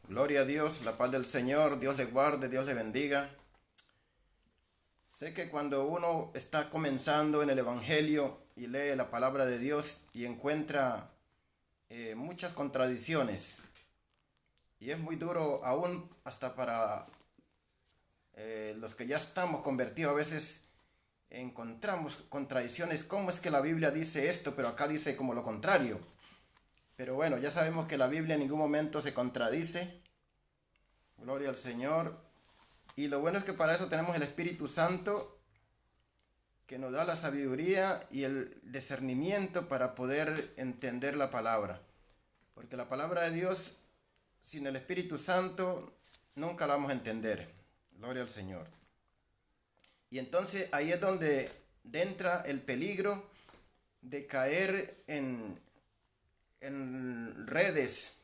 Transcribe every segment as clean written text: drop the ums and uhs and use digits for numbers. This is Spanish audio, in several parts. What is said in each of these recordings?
Gloria a Dios, la paz del Señor, Dios le guarde, Dios le bendiga. Sé que cuando uno está comenzando en el Evangelio y lee la palabra de Dios y encuentra muchas contradicciones, y es muy duro aún hasta para los que ya estamos convertidos, a veces encontramos contradicciones. ¿Cómo es que la Biblia dice esto, pero acá dice como lo contrario? Pero bueno, ya sabemos que la Biblia en ningún momento se contradice. Gloria al Señor. Y lo bueno es que para eso tenemos el Espíritu Santo que nos da la sabiduría y el discernimiento para poder entender la palabra. Porque la palabra de Dios, sin el Espíritu Santo, nunca la vamos a entender. Gloria al Señor. Y entonces ahí es donde entra el peligro de caer en redes.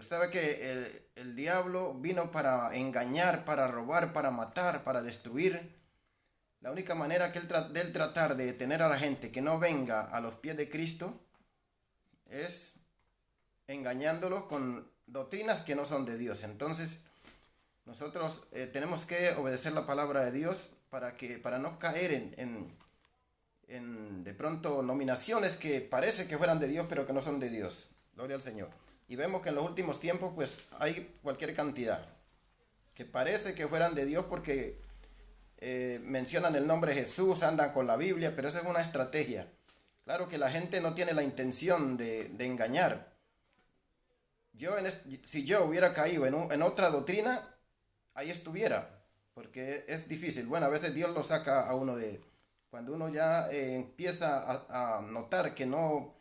Sabe que el diablo vino para engañar, para robar, para matar, para destruir. La única manera que de él tratar de tener a la gente que no venga a los pies de Cristo es engañándolos con doctrinas que no son de Dios. Entonces nosotros tenemos que obedecer la palabra de Dios para no caer en de pronto nominaciones que parece que fueran de Dios pero que no son de Dios. Gloria al Señor. Y vemos que en los últimos tiempos pues hay cualquier cantidad que parece que fueran de Dios porque mencionan el nombre de Jesús, andan con la Biblia, pero esa es una estrategia. Claro que la gente no tiene la intención de engañar. Si yo hubiera caído en otra doctrina, ahí estuviera, porque es difícil. Bueno, a veces Dios lo saca a uno de... Cuando uno ya empieza a notar que no,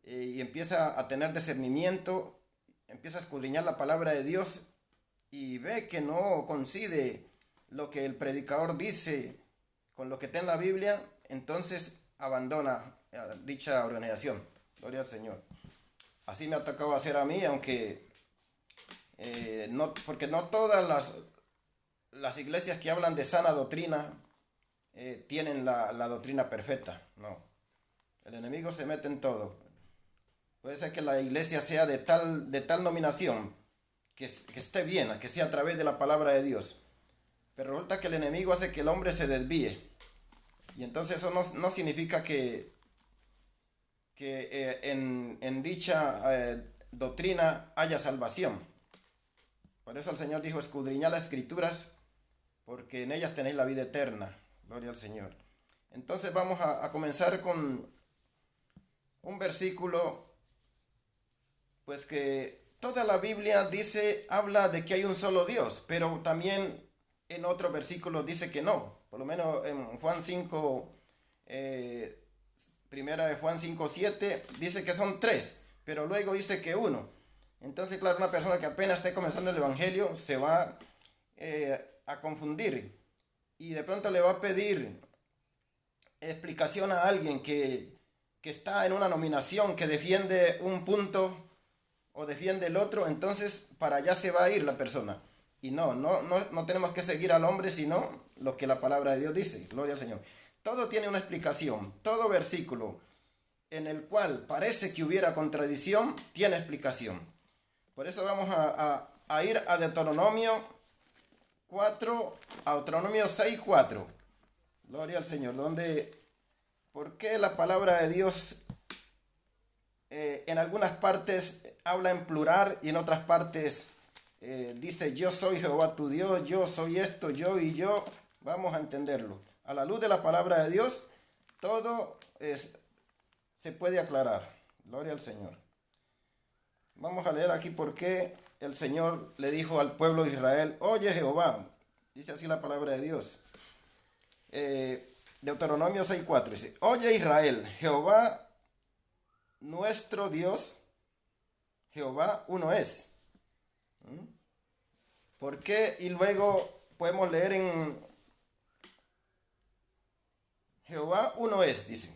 y empieza a tener discernimiento, empieza a escudriñar la palabra de Dios y ve que no coincide lo que el predicador dice con lo que está en la Biblia, entonces abandona dicha organización. Gloria al Señor. Así me ha tocado hacer a mí, aunque no, porque no todas las iglesias que hablan de sana doctrina tienen la doctrina perfecta. No, el enemigo se mete en todo. Puede ser que la iglesia sea de tal nominación, que esté bien, que sea a través de la palabra de Dios. Pero resulta que el enemigo hace que el hombre se desvíe. Y entonces eso no significa que en dicha doctrina haya salvación. Por eso el Señor dijo, escudriñad las escrituras, porque en ellas tenéis la vida eterna. Gloria al Señor. Entonces vamos a comenzar con un versículo, pues que toda la Biblia habla de que hay un solo Dios, pero también en otro versículo dice que no. Por lo menos en Juan 5, primera de Juan 5:7, dice que son tres, pero luego dice que uno. Entonces, claro, una persona que apenas esté comenzando el Evangelio se va a confundir y de pronto le va a pedir explicación a alguien que está en una nominación, que defiende un punto o defiende el otro, entonces para allá se va a ir la persona. Y no tenemos que seguir al hombre, sino lo que la palabra de Dios dice. Gloria al Señor. Todo tiene una explicación. Todo versículo en el cual parece que hubiera contradicción, tiene explicación. Por eso vamos a ir a Deuteronomio 4, a Deuteronomio 6:4. Gloria al Señor. ¿Por qué la palabra de Dios en algunas partes habla en plural y en otras partes dice yo soy Jehová tu Dios, yo soy esto, yo y yo? Vamos a entenderlo. A la luz de la palabra de Dios, todo se puede aclarar. Gloria al Señor. Vamos a leer aquí por qué el Señor le dijo al pueblo de Israel, oye Jehová, dice así la palabra de Dios. Deuteronomio 6:4 dice, oye Israel, Jehová nuestro Dios, Jehová uno es. ¿Por qué? Y luego podemos leer en Jehová uno es, dice.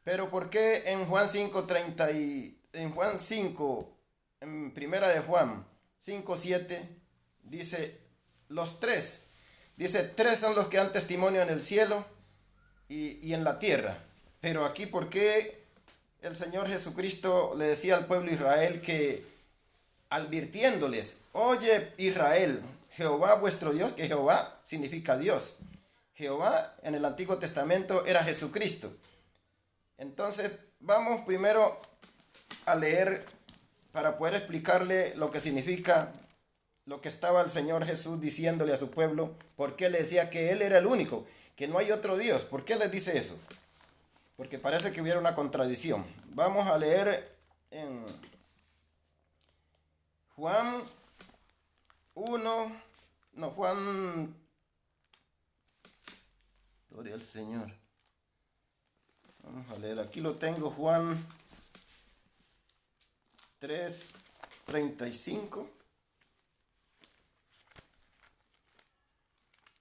Pero ¿por qué en Juan 5:30 en Juan 5, en primera de Juan 5:7 dice los tres? Dice, tres son los que dan testimonio en el cielo y en la tierra. Pero aquí, ¿por qué el Señor Jesucristo le decía al pueblo de Israel que advirtiéndoles, oye Israel, Jehová vuestro Dios, que Jehová significa Dios. Jehová en el Antiguo Testamento era Jesucristo. Entonces vamos primero a leer para poder explicarle lo que significa lo que estaba el Señor Jesús diciéndole a su pueblo, por qué le decía que Él era el único, que no hay otro Dios. ¿Por qué les dice eso? Porque parece que hubiera una contradicción. Vamos a leer en Juan, gloria al Señor. Vamos a leer, aquí lo tengo, Juan 3:35.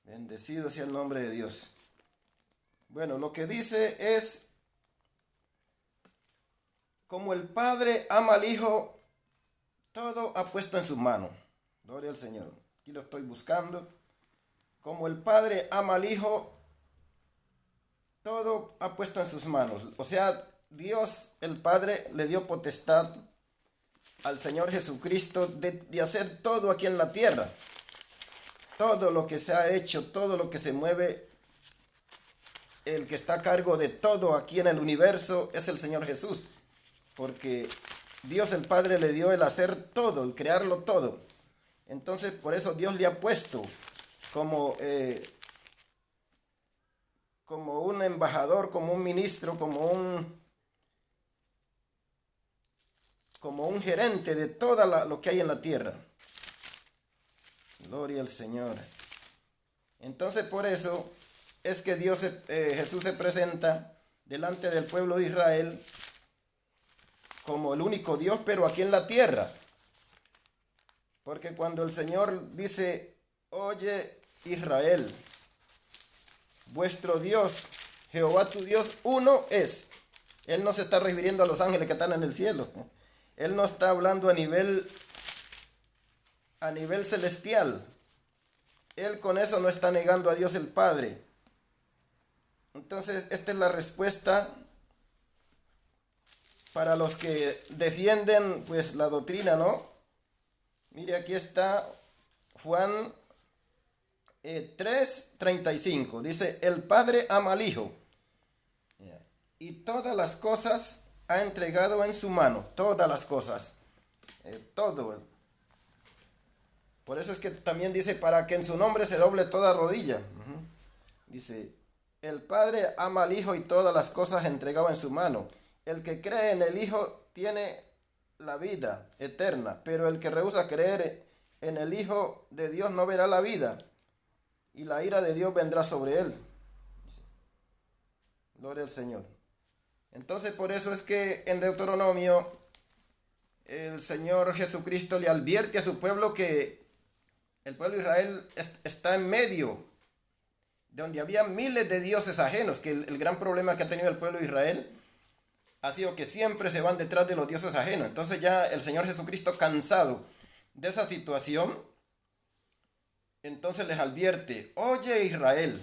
Bendecido sea el nombre de Dios. Bueno, lo que dice es, como el Padre ama al Hijo, todo ha puesto en sus manos. Gloria al Señor. Aquí lo estoy buscando. Como el Padre ama al Hijo, todo ha puesto en sus manos. O sea, Dios, el Padre, le dio potestad al Señor Jesucristo de hacer todo aquí en la tierra. Todo lo que se ha hecho, todo lo que se mueve, el que está a cargo de todo aquí en el universo es el Señor Jesús. Porque Dios el Padre le dio el hacer todo, el crearlo todo. Entonces por eso Dios le ha puesto como un embajador, como un ministro, como un gerente de todo lo que hay en la tierra. Gloria al Señor. Entonces por eso es que Jesús se presenta delante del pueblo de Israel como el único Dios, pero aquí en la tierra. Porque cuando el Señor dice, oye Israel, vuestro Dios, Jehová tu Dios, uno es. Él no se está refiriendo a los ángeles que están en el cielo. Él no está hablando a nivel celestial. Él con eso no está negando a Dios el Padre. Entonces, esta es la respuesta para los que defienden pues la doctrina, ¿no? Mire, aquí está Juan 3:35. Dice, el Padre ama al Hijo y todas las cosas ha entregado en su mano. Todas las cosas. Todo. Por eso es que también dice, para que en su nombre se doble toda rodilla. Dice, el Padre ama al Hijo y todas las cosas entregado en su mano. El que cree en el Hijo tiene la vida eterna, pero el que rehúsa creer en el Hijo de Dios no verá la vida, y la ira de Dios vendrá sobre él. Gloria al Señor. Entonces por eso es que en Deuteronomio el Señor Jesucristo le advierte a su pueblo que el pueblo de Israel está en medio donde había miles de dioses ajenos, que el gran problema que ha tenido el pueblo de Israel ha sido que siempre se van detrás de los dioses ajenos. Entonces ya el Señor Jesucristo, cansado de esa situación, entonces les advierte, oye Israel,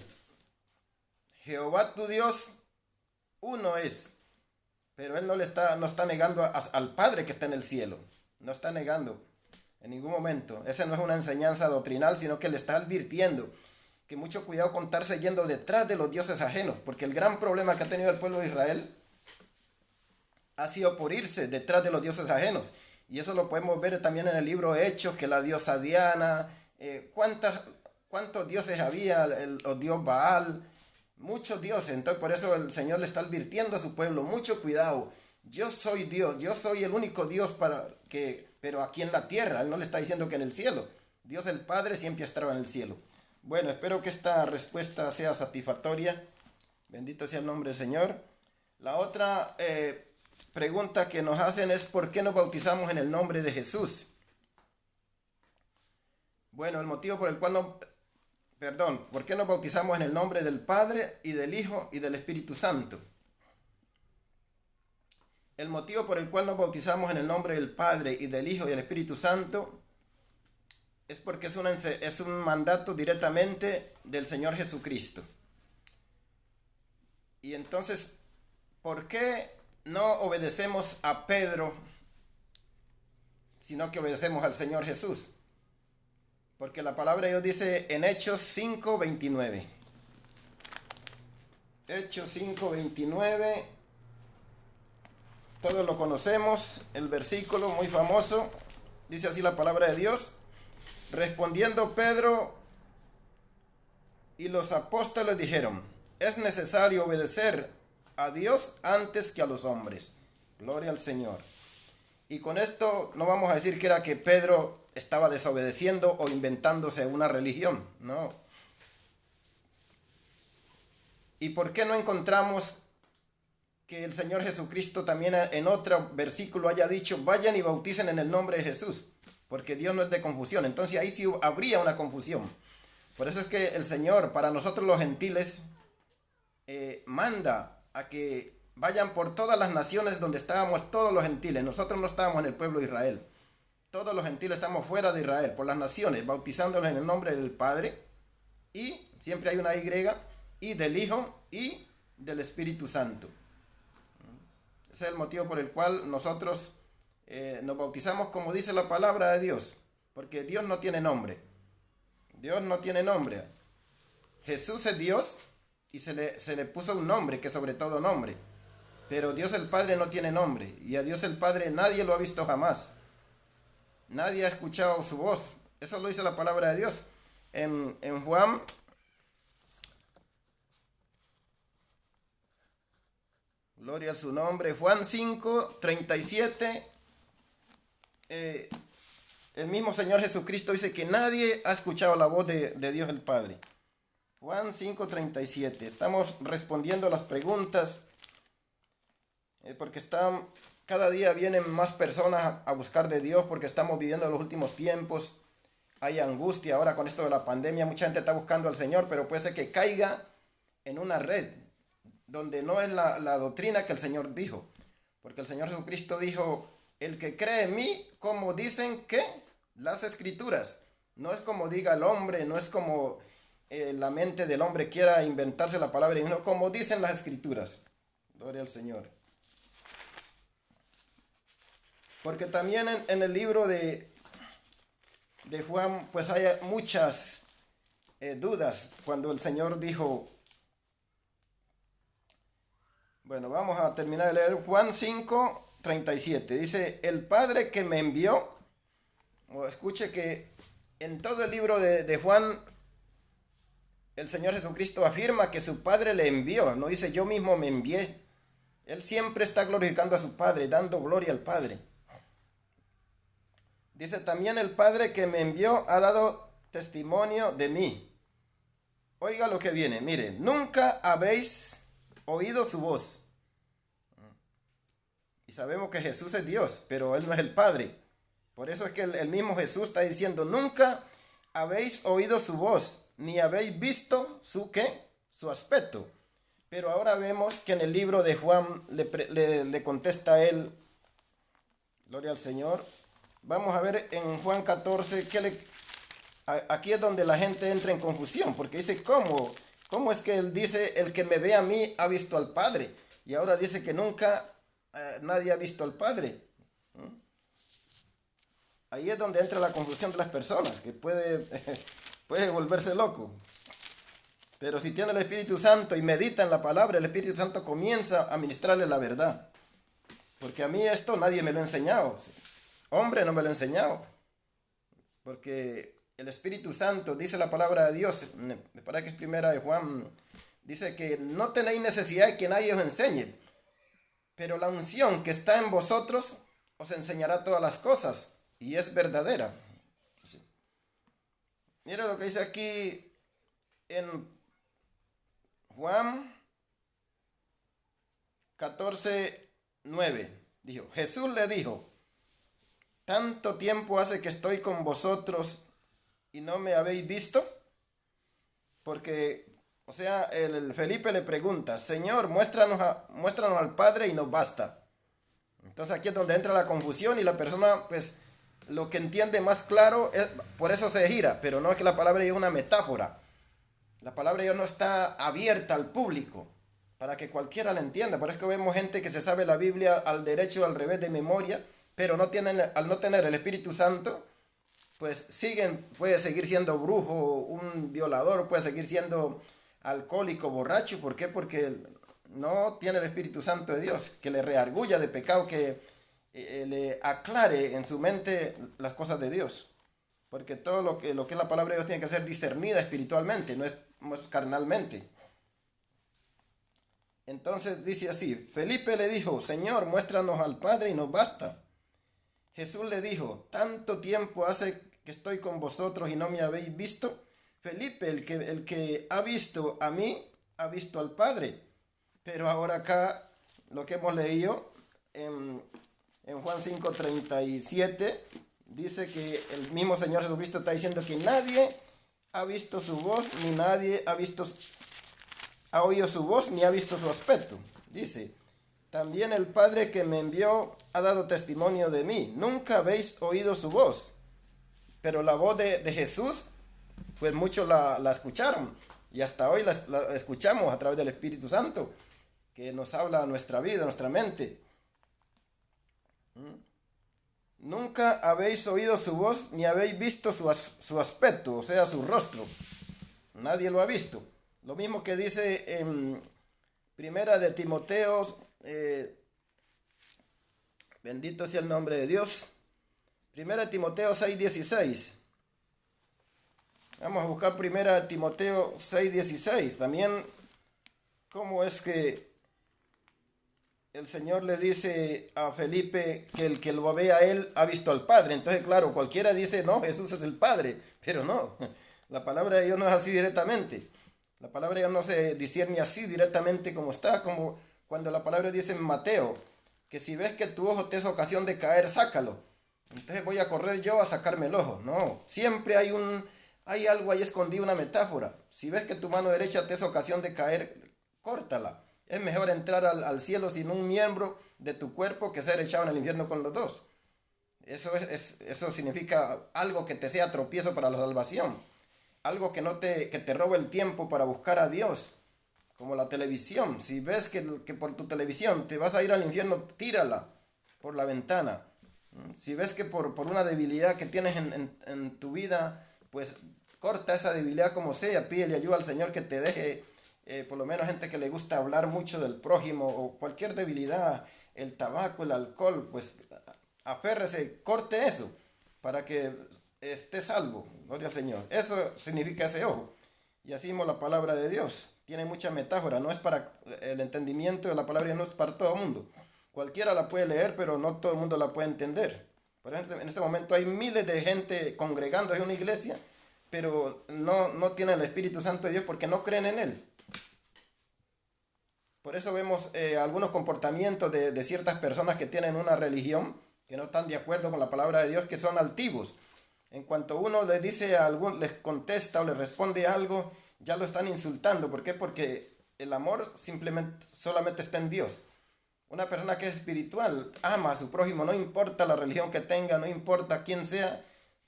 Jehová tu Dios uno es. Pero él no está negando al Padre que está en el cielo. No está negando en ningún momento. Esa no es una enseñanza doctrinal, sino que le está advirtiendo que mucho cuidado con estarse yendo detrás de los dioses ajenos, porque el gran problema que ha tenido el pueblo de Israel ha sido por irse detrás de los dioses ajenos. Y eso lo podemos ver también en el libro Hechos, que la diosa Diana, cuántos dioses había, el dios Baal, muchos dioses. Entonces por eso el Señor le está advirtiendo a su pueblo, mucho cuidado, yo soy Dios, yo soy el único Dios pero aquí en la tierra. Él no le está diciendo que en el cielo. Dios el Padre siempre estaba en el cielo. Bueno, espero que esta respuesta sea satisfactoria. Bendito sea el nombre del Señor. La otra pregunta que nos hacen es, ¿por qué nos bautizamos en el nombre de Jesús? Bueno, el motivo por el cual ¿por qué nos bautizamos en el nombre del Padre y del Hijo y del Espíritu Santo? El motivo por el cual nos bautizamos en el nombre del Padre y del Hijo y del Espíritu Santo es porque es un mandato directamente del Señor Jesucristo. Y entonces, ¿por qué no obedecemos a Pedro sino que obedecemos al Señor Jesús. Porque la palabra de Dios dice en Hechos 5:29. Hechos 5:29. Todos lo conocemos, el versículo muy famoso. Dice así la palabra de Dios. Respondiendo Pedro y los apóstoles dijeron: es necesario obedecer a Dios antes que a los hombres. Gloria al Señor. Y con esto no vamos a decir que era que Pedro estaba desobedeciendo o inventándose una religión, no. ¿Y por qué no encontramos que el Señor Jesucristo también en otro versículo haya dicho: vayan y bauticen en el nombre de Jesús? Porque Dios no es de confusión. Entonces ahí sí habría una confusión. Por eso es que el Señor, para nosotros los gentiles, manda a que vayan por todas las naciones donde estábamos todos los gentiles. Nosotros no estábamos en el pueblo de Israel. Todos los gentiles estamos fuera de Israel, por las naciones, bautizándolos en el nombre del Padre, y siempre hay una y del Hijo y del Espíritu Santo. Ese es el motivo por el cual nosotros nos bautizamos como dice la palabra de Dios, porque Dios no tiene nombre. Dios no tiene nombre. Jesús es Dios y se le puso un nombre, que sobre todo nombre. Pero Dios el Padre no tiene nombre, y a Dios el Padre nadie lo ha visto jamás. Nadie ha escuchado su voz. Eso lo dice la palabra de Dios. En Juan, gloria a su nombre, Juan 5:37, el mismo Señor Jesucristo dice que nadie ha escuchado la voz de Dios el Padre. Juan 5:37. Estamos respondiendo a las preguntas, porque cada día vienen más personas a buscar de Dios, porque estamos viviendo los últimos tiempos. Hay angustia ahora con esto de la pandemia. Mucha gente está buscando al Señor, pero puede ser que caiga en una red donde no es la doctrina que el Señor dijo. Porque el Señor Jesucristo dijo: el que cree en mí, como dicen que las Escrituras. No es como diga el hombre, no es como la mente del hombre quiera inventarse la palabra, sino como dicen las Escrituras. Gloria al Señor. Porque también en el libro de Juan, pues hay muchas dudas cuando el Señor dijo. Bueno, vamos a terminar de leer Juan 5:37. Dice: el Padre que me envió. Escuche que en todo el libro de Juan, el Señor Jesucristo afirma que su Padre le envió. No dice: yo mismo me envié. Él siempre está glorificando a su Padre, dando gloria al Padre. Dice también: el Padre que me envió ha dado testimonio de mí. Oiga lo que viene. Mire: nunca habéis oído su voz. Y sabemos que Jesús es Dios, pero Él no es el Padre. Por eso es que el mismo Jesús está diciendo: nunca habéis oído su voz, ni habéis visto su aspecto. Pero ahora vemos que en el libro de Juan le contesta a él. Gloria al Señor. Vamos a ver en Juan 14, aquí es donde la gente entra en confusión, porque dice: ¿cómo es que él dice: el que me ve a mí ha visto al Padre? Y ahora dice que nunca nadie ha visto al Padre. Ahí es donde entra la confusión de las personas, que puede volverse loco. Pero si tiene el Espíritu Santo y medita en la palabra, el Espíritu Santo comienza a ministrarle la verdad. Porque a mí esto nadie me lo ha enseñado. Hombre no me lo ha enseñado. Porque el Espíritu Santo, dice la palabra de Dios, me parece que es primera de Juan, dice que no tenéis necesidad de que nadie os enseñe, pero la unción que está en vosotros os enseñará todas las cosas, y es verdadera. Sí. Mira lo que dice aquí en Juan 14:9. Dijo: Jesús le dijo: ¿tanto tiempo hace que estoy con vosotros y no me habéis visto? Porque, o sea, el Felipe le pregunta: Señor, muéstranos al Padre y nos basta. Entonces aquí es donde entra la confusión, y la persona, pues, lo que entiende más claro, por eso se gira. Pero no es que la palabra de Dios es una metáfora. La palabra de Dios no está abierta al público para que cualquiera la entienda. Por eso que vemos gente que se sabe la Biblia al derecho o al revés de memoria, pero no tienen, al no tener el Espíritu Santo, pues puede seguir siendo brujo, un violador, puede seguir siendo alcohólico, borracho. ¿Por qué? Porque no tiene el Espíritu Santo de Dios, que le reargulla de pecado, que le aclare en su mente las cosas de Dios. Porque todo lo que es la palabra de Dios tiene que ser discernida espiritualmente, no es carnalmente. Entonces dice así, Felipe le dijo, Señor, muéstranos al Padre y nos basta. Jesús le dijo, tanto tiempo hace que estoy con vosotros y no me habéis visto. Felipe, el que ha visto a mí, ha visto al Padre. Pero ahora acá, lo que hemos leído en Juan 5:37, dice que el mismo Señor Jesucristo está diciendo que nadie ha visto su voz, ni nadie ha oído su voz, ni ha visto su aspecto. Dice, también el Padre que me envió ha dado testimonio de mí. Nunca habéis oído su voz. Pero la voz de Jesús, pues muchos la escucharon. Y hasta hoy la escuchamos a través del Espíritu Santo, que nos habla a nuestra vida, a nuestra mente. Nunca habéis oído su voz, ni habéis visto su aspecto, o sea, su rostro. Nadie lo ha visto. Lo mismo que dice en Primera de Timoteo, bendito sea el nombre de Dios. Primera de Timoteo 6:16. Vamos a buscar Primera de Timoteo 6:16. También, cómo es que el Señor le dice a Felipe que el que lo ve a él ha visto al Padre. Entonces, claro, cualquiera dice, no, Jesús es el Padre. Pero no, la palabra de Dios no es así directamente. La palabra de Dios no se discierne así directamente como está, como cuando la palabra dice en Mateo, que si ves que tu ojo te es ocasión de caer, sácalo. Entonces voy a correr yo a sacarme el ojo. No, siempre hay algo ahí escondido, una metáfora. Si ves que tu mano derecha te es ocasión de caer, córtala. Es mejor entrar al cielo sin un miembro de tu cuerpo que ser echado en el infierno con los dos. Eso significa algo que te sea tropiezo para la salvación. Algo que te robe el tiempo para buscar a Dios. Como la televisión. Si ves que por tu televisión te vas a ir al infierno, tírala por la ventana. Si ves que por una debilidad que tienes en tu vida, pues corta esa debilidad como sea. Pídele ayuda al Señor que te deje. Por lo menos gente que le gusta hablar mucho del prójimo o cualquier debilidad, el tabaco, el alcohol, pues aférrese, corte eso para que esté salvo. Gloria al Señor. Eso significa ese ojo. Y así mismo la palabra de Dios tiene mucha metáfora. No es para el entendimiento de la palabra, no es para todo el mundo. Cualquiera la puede leer, pero no todo el mundo la puede entender. Por ejemplo, en este momento hay miles de gente congregando en una iglesia, pero no tienen el Espíritu Santo de Dios porque no creen en Él. Por eso vemos algunos comportamientos de ciertas personas que tienen una religión, que no están de acuerdo con la palabra de Dios, que son altivos. En cuanto uno les dice les contesta o les responde algo, ya lo están insultando. ¿Por qué? Porque el amor solamente está en Dios. Una persona que es espiritual ama a su prójimo, no importa la religión que tenga, no importa quién sea,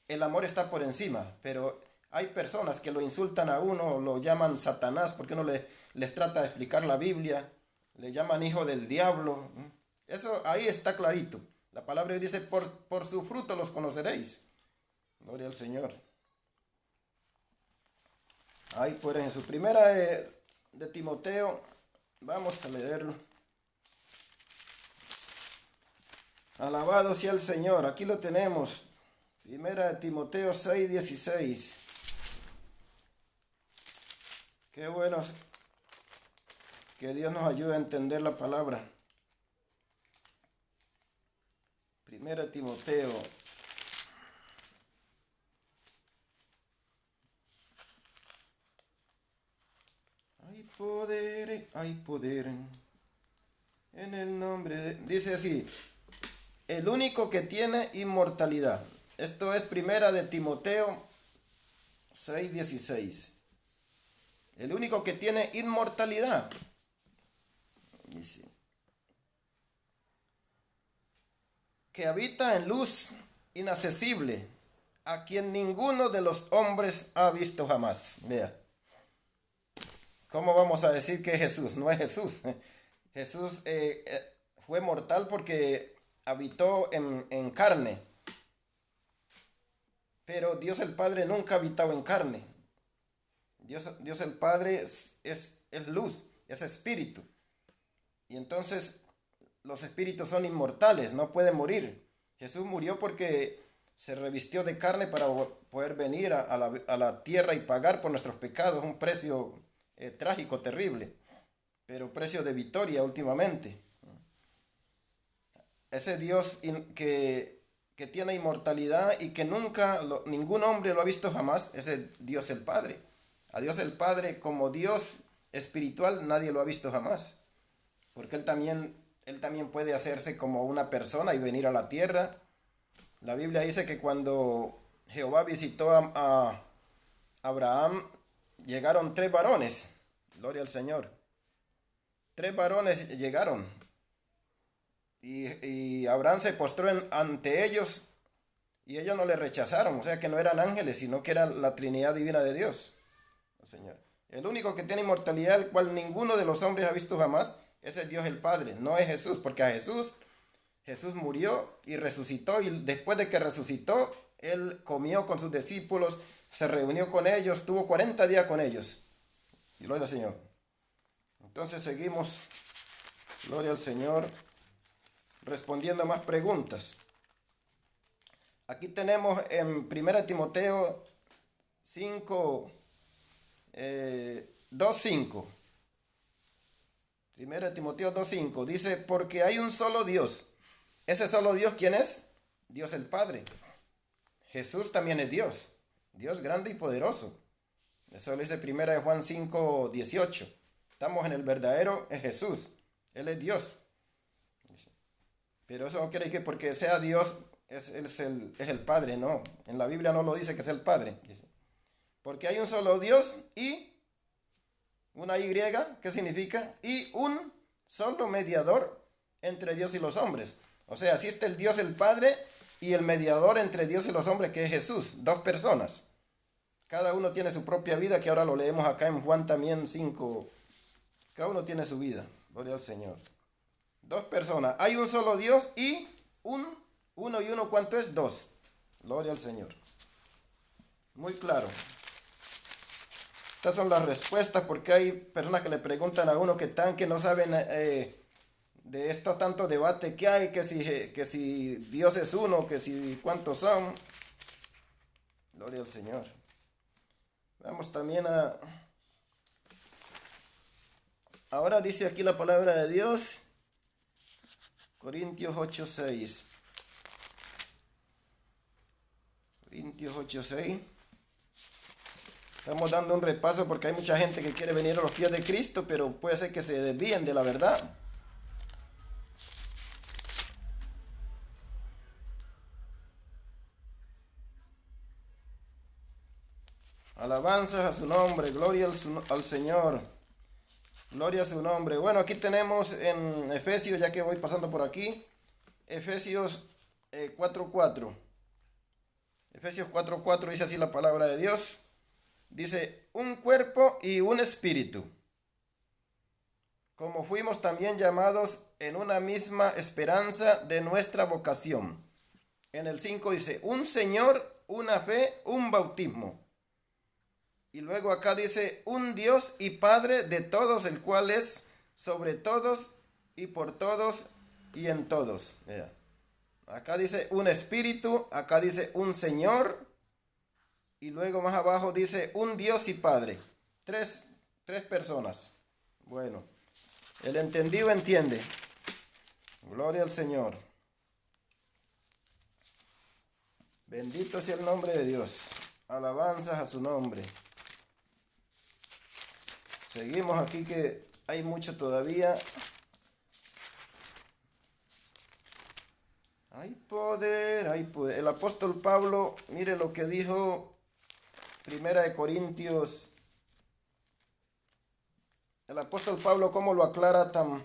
el amor está por encima. Pero hay personas que lo insultan a uno, lo llaman Satanás porque uno les trata de explicar la Biblia, le llaman hijo del diablo. Eso ahí está clarito. La palabra dice, por su fruto los conoceréis. Gloria al Señor. Ahí pues en su primera de Timoteo, vamos a leerlo. Alabado sea el Señor. Aquí lo tenemos. Primera de Timoteo 6:16. Qué bueno que Dios nos ayude a entender la palabra. Primera de Timoteo. Hay poder en el nombre de... Dice así, el único que tiene inmortalidad. Esto es Primera de Timoteo 6:16. El único que tiene inmortalidad. Dice, que habita en luz inaccesible, a quien ninguno de los hombres ha visto jamás. Vea. ¿Cómo vamos a decir que es Jesús? No es Jesús. Jesús fue mortal porque habitó en carne, pero Dios el Padre nunca ha habitado en carne. Dios el Padre es luz, es espíritu. Y entonces los espíritus son inmortales, no pueden morir. Jesús murió porque se revistió de carne para poder venir a la tierra y pagar por nuestros pecados un precio trágico, terrible, pero precio de victoria últimamente. Ese Dios que tiene inmortalidad y que ningún hombre lo ha visto jamás, ese Dios el Padre. A Dios el Padre como Dios espiritual nadie lo ha visto jamás, porque Él también puede hacerse como una persona y venir a la tierra. La Biblia dice que cuando Jehová visitó a Abraham, llegaron 3 varones, gloria al Señor. 3 varones llegaron y Abraham se postró ante ellos y ellos no le rechazaron, o sea que no eran ángeles, sino que era la Trinidad divina de Dios, el Señor. El único que tiene inmortalidad, el cual ninguno de los hombres ha visto jamás, es el Dios el Padre, no es Jesús, porque a Jesús murió y resucitó, y después de que resucitó, Él comió con sus discípulos, se reunió con ellos, tuvo 40 días con ellos. Y gloria al Señor. Entonces seguimos, gloria al Señor, respondiendo más preguntas. Aquí tenemos en 1 Timoteo 5, 2:5. 1 Timoteo 2:5 dice, porque hay un solo Dios. ¿Ese solo Dios quién es? Dios el Padre. Jesús también es Dios. Dios grande y poderoso. Eso lo dice 1 Juan 5:18. Estamos en el verdadero Jesús. Él es Dios. Pero eso no quiere decir que porque sea Dios es el Padre, no. En la Biblia no lo dice que es el Padre. Dice, porque hay un solo Dios y una Y, ¿qué significa? Y un solo mediador entre Dios y los hombres. O sea, existe el Dios el Padre y el mediador entre Dios y los hombres, que es Jesús. 2 personas. Cada uno tiene su propia vida, que ahora lo leemos acá en Juan también 5. Cada uno tiene su vida. Gloria al Señor. 2 personas. Hay un solo Dios y uno y uno, ¿cuánto es? 2. Gloria al Señor. Muy claro. Estas son las respuestas, porque hay personas que le preguntan a uno que no saben de esto tanto debate que hay, que si Dios es uno, que si cuántos son. Gloria al Señor. Vamos también ahora dice aquí la palabra de Dios, Corintios 8:6. Corintios 8:6. Estamos dando un repaso porque hay mucha gente que quiere venir a los pies de Cristo, pero puede ser que se desvíen de la verdad. Alabanzas a su nombre, gloria al Señor. Gloria a su nombre. Bueno, aquí tenemos en Efesios, ya que voy pasando por aquí, Efesios 4:4. Efesios 4:4 dice así la palabra de Dios. Dice, un cuerpo y un espíritu, como fuimos también llamados en una misma esperanza de nuestra vocación. En el 5 dice, un Señor, una fe, un bautismo. Y luego acá dice, un Dios y Padre de todos, el cual es sobre todos y por todos y en todos. Mira. Acá dice un espíritu, acá dice un Señor, y luego más abajo dice un Dios y Padre. Tres personas. Bueno, el entendido entiende. Gloria al Señor. Bendito sea el nombre de Dios. Alabanzas a su nombre. Seguimos aquí que hay mucho todavía. Hay poder, hay poder. El apóstol Pablo, mire lo que dijo 1 Corintios. El apóstol Pablo, cómo lo aclara tan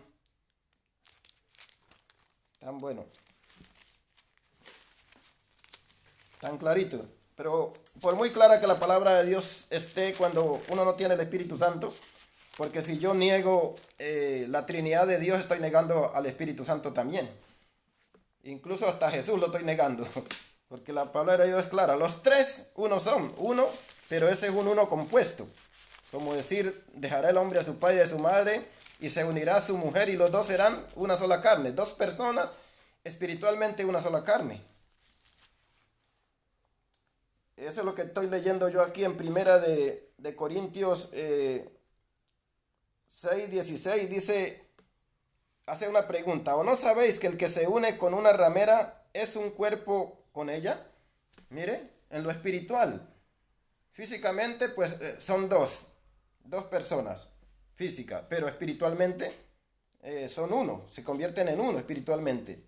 bueno, tan clarito. Pero por muy clara que la palabra de Dios esté, cuando uno no tiene el Espíritu Santo, porque si yo niego la Trinidad de Dios, estoy negando al Espíritu Santo también. Incluso hasta Jesús lo estoy negando. Porque la palabra de Dios es clara. Los tres, uno son. Uno, pero ese es un uno compuesto. Como decir, dejará el hombre a su padre y a su madre y se unirá a su mujer y los dos serán una sola carne. Dos personas, espiritualmente una sola carne. Eso es lo que estoy leyendo yo aquí en primera de Corintios 6:16. Dice, hace una pregunta. ¿O no sabéis que el que se une con una ramera es un cuerpo con ella? Mire, en lo espiritual. Físicamente, pues son dos personas físicas, pero espiritualmente son uno, se convierten en uno espiritualmente.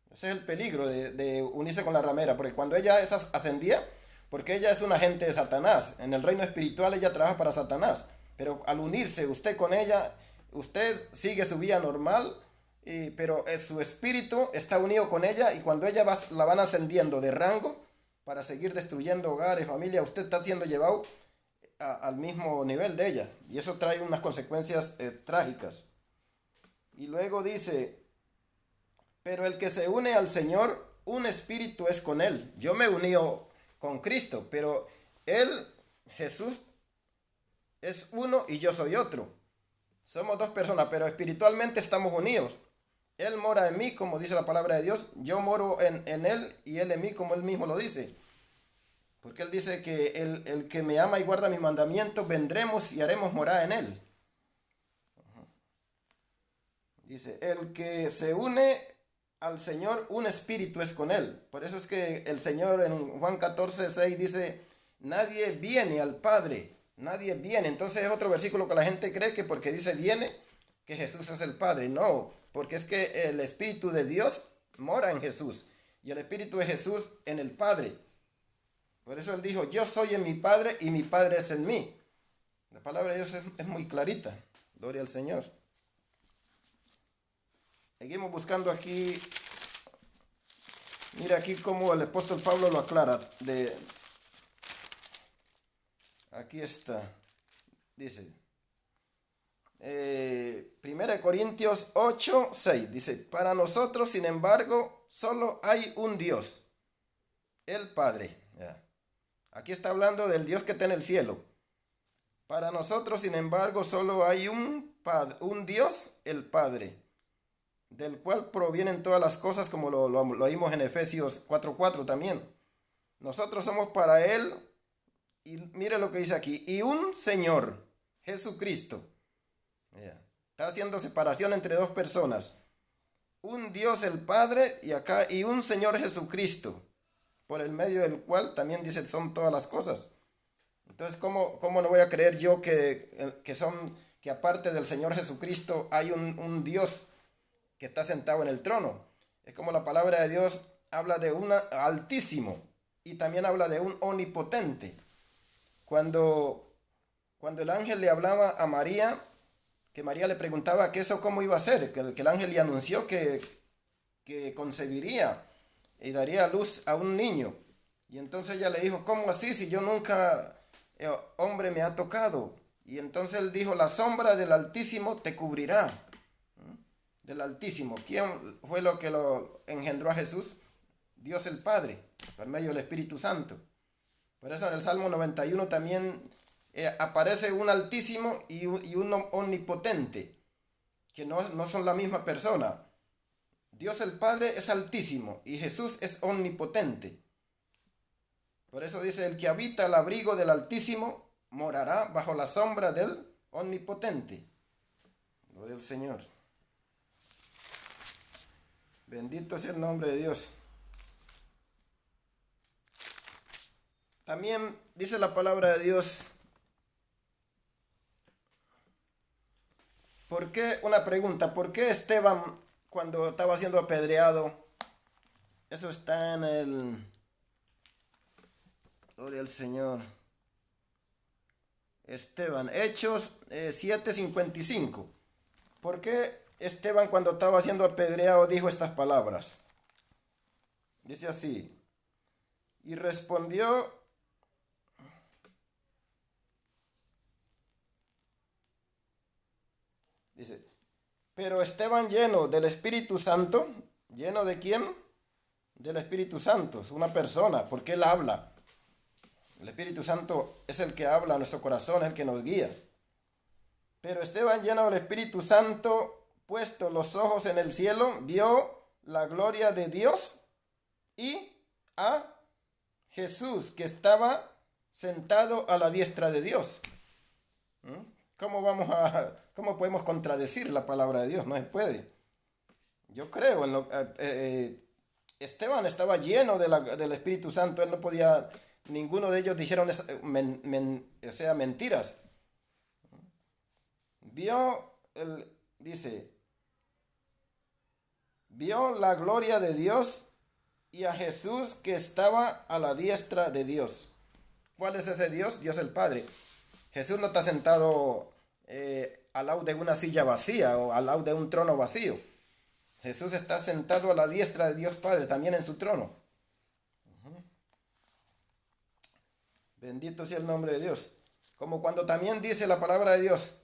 Ese es el peligro de unirse con la ramera, porque cuando ella ascendía, porque ella es un agente de Satanás, en el reino espiritual ella trabaja para Satanás, pero al unirse usted con ella, usted sigue su vida normal, pero su espíritu está unido con ella y cuando ella la van ascendiendo de rango para seguir destruyendo hogares, familia, usted está siendo llevado al mismo nivel de ella y eso trae unas consecuencias trágicas. Y luego dice, pero el que se une al Señor, un espíritu es con él. Yo me uní con Cristo, pero él, Jesús, es uno y yo soy otro. Somos dos personas, pero espiritualmente estamos unidos. Él mora en mí, como dice la palabra de Dios. Yo moro en él y él en mí, como él mismo lo dice. Porque él dice que el que me ama y guarda mis mandamientos, vendremos y haremos morada en él. Dice, el que se une al Señor, un espíritu es con él. Por eso es que el Señor en Juan 14:6 dice, nadie viene al Padre, nadie viene. Entonces es otro versículo que la gente cree que porque dice viene, que Jesús es el Padre. No, porque es que el Espíritu de Dios mora en Jesús y el Espíritu de Jesús en el Padre. Por eso él dijo, yo soy en mi Padre y mi Padre es en mí. La palabra de Dios es muy clarita. Gloria al Señor. Seguimos buscando aquí. Mira aquí cómo el apóstol Pablo lo aclara. Aquí está. Dice. 1 Corintios 8:6. Dice, para nosotros, sin embargo, solo hay un Dios. El Padre. Ya. Aquí está hablando del Dios que está en el cielo. Para nosotros, sin embargo, solo hay un Dios, el Padre, del cual provienen todas las cosas, como lo vimos en Efesios 4:4 también. Nosotros somos para Él, y mire lo que dice aquí, y un Señor, Jesucristo. Yeah. Está haciendo separación entre dos personas. Un Dios el Padre y un Señor Jesucristo, por el medio del cual también dice son todas las cosas. Entonces, ¿cómo no voy a creer yo que aparte del Señor Jesucristo hay un Dios que está sentado en el trono? Es como la palabra de Dios habla de un altísimo y también habla de un omnipotente. Cuando el ángel le hablaba a María, que María le preguntaba que eso cómo iba a ser, que el ángel le anunció que concebiría y daría a luz a un niño. Y entonces ella le dijo, ¿cómo así si yo nunca, hombre me ha tocado? Y entonces él dijo, la sombra del Altísimo te cubrirá. Del Altísimo. ¿Quién fue lo que lo engendró a Jesús? Dios el Padre, por medio del Espíritu Santo. Por eso en el Salmo 91 también aparece un Altísimo y un omnipotente, que no son la misma persona. Dios el Padre es altísimo y Jesús es omnipotente. Por eso dice, el que habita al abrigo del Altísimo morará bajo la sombra del omnipotente. Gloria al Señor. Bendito sea el nombre de Dios. También dice la palabra de Dios. ¿Por qué? Una pregunta. ¿Por qué Esteban, cuando estaba siendo apedreado, eso está en el... Gloria al Señor. Esteban, Hechos 7:55. ¿Por qué Esteban, cuando estaba siendo apedreado, dijo estas palabras? Dice así. Y respondió... Dice, pero Esteban, lleno del Espíritu Santo, ¿Lleno de quién? Del Espíritu Santo. Es una persona, porque Él habla. El Espíritu Santo es el que habla a nuestro corazón, es el que nos guía. Pero Esteban, lleno del Espíritu Santo, puesto los ojos en el cielo, vio la gloria de Dios y a Jesús, que estaba sentado a la diestra de Dios. ¿Cómo podemos contradecir la palabra de Dios? No se puede. Yo creo en Esteban estaba lleno del Espíritu Santo. Él no podía, ninguno de ellos dijeron mentiras. Dice, vio la gloria de Dios y a Jesús que estaba a la diestra de Dios. ¿Cuál es ese Dios? Dios el Padre. Jesús no está sentado al lado de una silla vacía o al lado de un trono vacío. Jesús está sentado a la diestra de Dios Padre, también en su trono. Bendito sea el nombre de Dios. Como cuando también dice la palabra de Dios.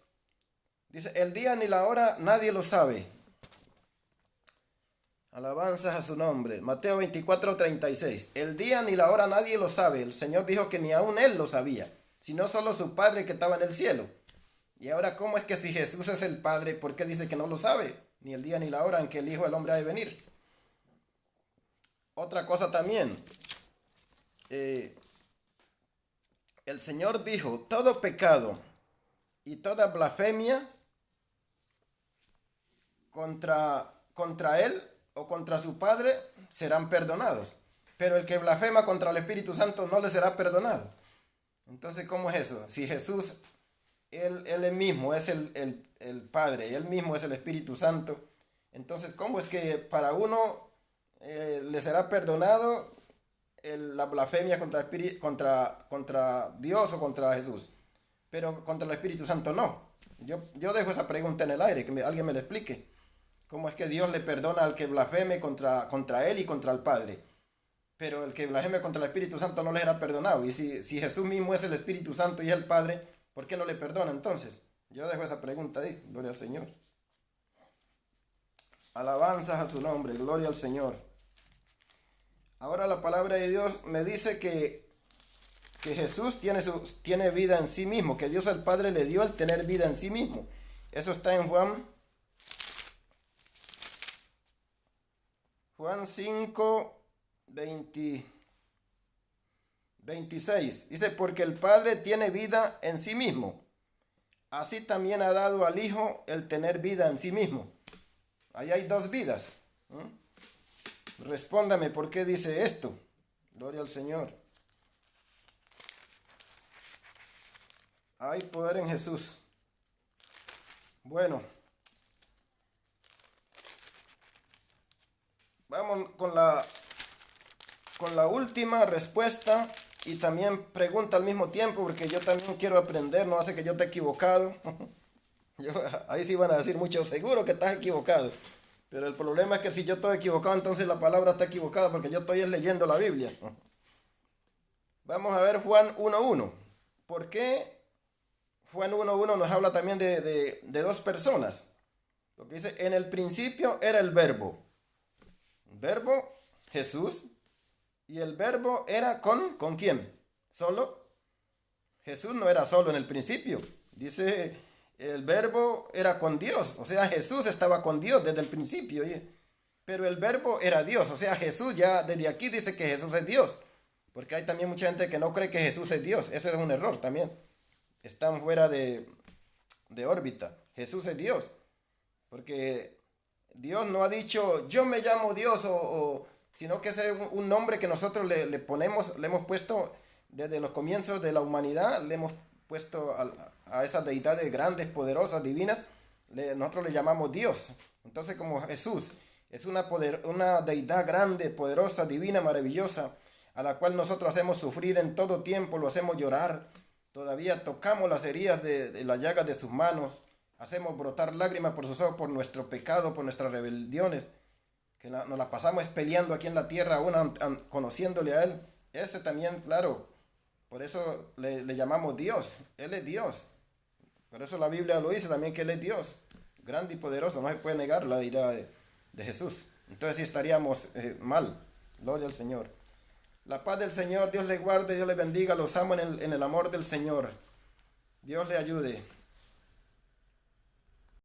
Dice, el día ni la hora nadie lo sabe. Alabanzas a su nombre. Mateo 24:36. El día ni la hora nadie lo sabe. El Señor dijo que ni aún Él lo sabía, sino solo su Padre que estaba en el cielo. Y ahora, ¿cómo es que si Jesús es el Padre, por qué dice que no lo sabe? Ni el día ni la hora en que el Hijo del Hombre ha de venir. Otra cosa también. El Señor dijo, todo pecado y toda blasfemia contra Él o contra su Padre serán perdonados. Pero el que blasfema contra el Espíritu Santo no le será perdonado. Entonces, ¿cómo es eso? Si Jesús, Él mismo es el Padre, Él mismo es el Espíritu Santo, entonces, ¿cómo es que para uno le será perdonado la blasfemia contra Dios o contra Jesús, pero contra el Espíritu Santo no? Yo dejo esa pregunta en el aire, que alguien me la explique. ¿Cómo es que Dios le perdona al que blasfeme contra Él y contra el Padre? Pero el que blasfeme contra el Espíritu Santo no le será perdonado. Y si Jesús mismo es el Espíritu Santo y es el Padre, ¿por qué no le perdona entonces? Yo dejo esa pregunta ahí. Gloria al Señor. Alabanzas a su nombre. Gloria al Señor. Ahora la palabra de Dios me dice que Jesús tiene vida en sí mismo, que Dios el Padre le dio el tener vida en sí mismo. Eso está en Juan 5, 26. Dice, porque el Padre tiene vida en sí mismo. Así también ha dado al Hijo el tener vida en sí mismo. Ahí hay dos vidas. Respóndame, ¿por qué dice esto? Gloria al Señor. Hay poder en Jesús. Bueno. Vamos con la última respuesta y también pregunta al mismo tiempo, porque yo también quiero aprender, no hace que yo esté equivocado. Ahí sí van a decir mucho, seguro que estás equivocado. Pero el problema es que si yo estoy equivocado, entonces la palabra está equivocada, porque yo estoy leyendo la Biblia. Vamos a ver Juan 1:1. ¿Por qué Juan 1:1 nos habla también de dos personas? Porque dice, en el principio era el Verbo. Verbo, Jesús, y el verbo era ¿con quién? ¿Solo? Jesús no era solo en el principio. Dice, el verbo era con Dios, o sea, Jesús estaba con Dios desde el principio. Pero el verbo era Dios, o sea, Jesús ya desde aquí dice que Jesús es Dios. Porque hay también mucha gente que no cree que Jesús es Dios. Ese es un error también. Están fuera de órbita. Jesús es Dios. Porque Dios no ha dicho, yo me llamo Dios, sino que ese es un nombre que nosotros le hemos puesto desde los comienzos de la humanidad, le hemos puesto a esas deidades grandes, poderosas, divinas, nosotros le llamamos Dios. Entonces, como Jesús es una deidad grande, poderosa, divina, maravillosa, a la cual nosotros hacemos sufrir en todo tiempo, lo hacemos llorar, todavía tocamos las heridas de las llagas de sus manos, hacemos brotar lágrimas por sus ojos, por nuestro pecado, por nuestras rebeliones, que nos las pasamos peleando aquí en la tierra, aún conociéndole a Él. Ese también, claro, por eso le llamamos Dios. Él es Dios. Por eso la Biblia lo dice también, que Él es Dios, grande y poderoso. No se puede negar la deidad de Jesús. Entonces sí estaríamos mal. Gloria al Señor. La paz del Señor, Dios le guarde, Dios le bendiga, los amo en el amor del Señor. Dios le ayude.